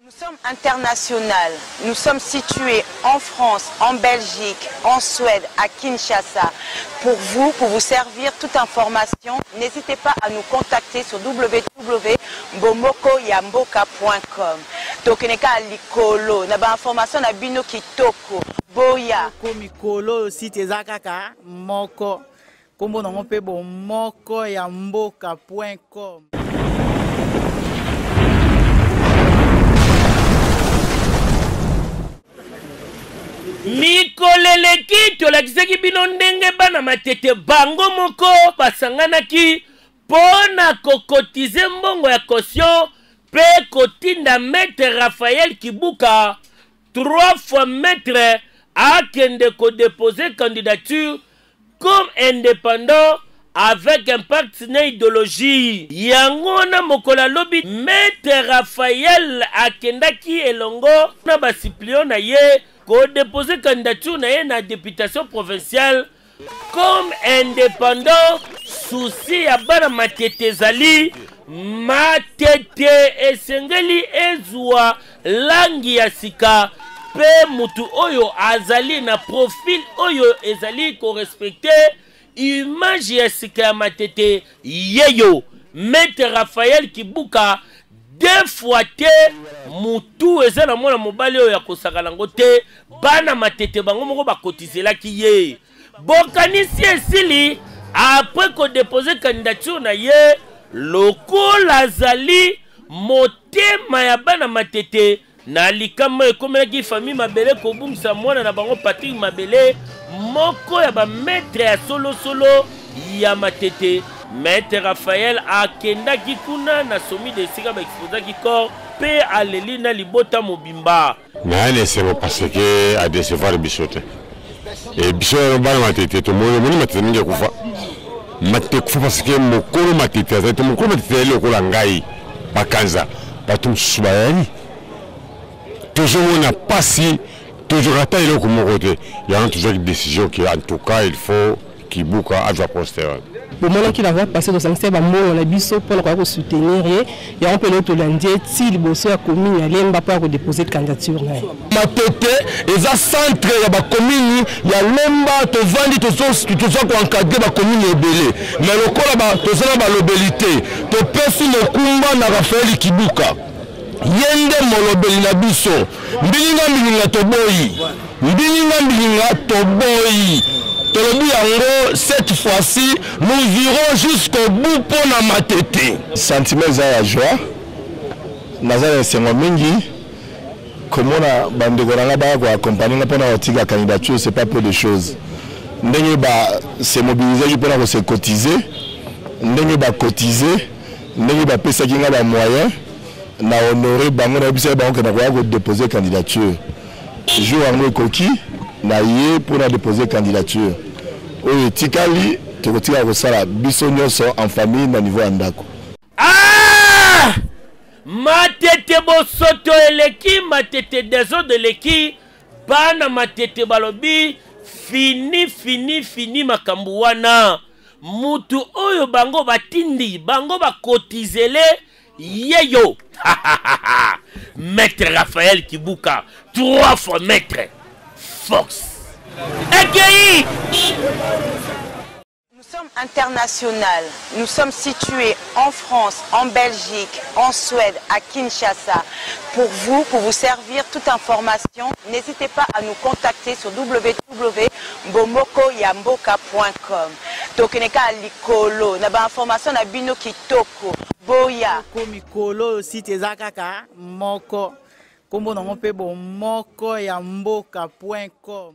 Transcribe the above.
Nous sommes internationaux. Nous sommes situés en France, en Belgique, en Suède, à Kinshasa. Pour vous servir toute information, n'hésitez pas à nous contacter sur www.bomokoyamboka.com. Tokeneka likolo, na ba information na bino kitoko. Boya. Mikolo site zakaka moko. Kombo na ngope bomokoyamboka.com. Mikoleleki tolakisaki bino ndenge bana matete bango moko basanganaki pona kokotize mbongo ya caution pe kotinda maître Raphaël Kibuka 3 fois maître akende ko déposer candidature comme indépendant avec un partenaire idéologie. Yango na mokola lobi maître Raphaël akendaki elongo na basiplio na ye ko déposer candidature na ye na députation provinciale comme indépendant. Souci ya bana matete zali matete esengeli ezwa langi ya sika pe mutu oyo azali na profil oyo ezali ko respecter image ya sika ya matete yeyo maître Raphaël Kibuka deux fois te mutu eza na mwana mobali oyo ya kosakala ngo te bana matete bango moko bakotizelaki ye bokanisi esili après ko déposer candidature na ye lokola azali motema ya bana matete na likama ekomelaki famille mabele kobungisa mwana na bango Patrick Mabele moko ya ba maître ya solo ya matete. Maître Raphaël akendaki kuna na somi de sika ba exposaki corps pe aleli na libota mobimba na laissez-moi parce que à décevoir bisote et bisote bana matete to moni matete mingi kufa matete kufa parce que mokolo matete azate mokolo matete le ko ngai bakanza batum subayani toujours on a pas si toujours attendre le comme côté il y a toujours une décision qui en tout cas il faut Kibuka adwa poster. Bon moment qu'il va passer dans un ba mo na biso pour le soutenir et on peut l'autre lundi si le bosso a commune alemba pour déposer candidature na. Matete eza centre ya ba commune ya lemba to vandi to so ko encadrer ba commune ebele mais lokola ba to sala ba lobelité to pesi le kumba na Raphaël Kibuka yende molobeli na biso mbilinga toboyi. Cette fois-ci, nous irons jusqu'au bout pour la matete. Sentiment de joie. Nazare Sengomingi, comme on a bandegoranga ba accompagner pour la candidature, c'est pas peu de choses. Ndenge ba se mobiliser pour se cotiser, ndenge ba cotiser, ndenge ba pesa kinga ba moyen na honorer bango na bisa bango na ko déposer candidature. Jour en coquille na yé pour déposer candidature. Oui, tikali tokotika kosala biso nyonso en famille na niveau andako. Ah! Matete bosoto eleki matete deso de leki bana matete balobi fini makambu wana mutu oyo bango batindi bango bakotizele yeyo. Maître Raphaël Kibuka 3 fois maître Fox. Accueilli. Nous sommes internationaux. Nous sommes situés en France, en Belgique, en Suède, à Kinshasa. Pour vous servir toute information, n'hésitez pas à nous contacter sur www.bomokoyamboka.com. Tokeneka likolo, na ba information na bino kitoko. Boya. Mikolo site zakaka moko. Kombo na ngope bomokoyamboka.com.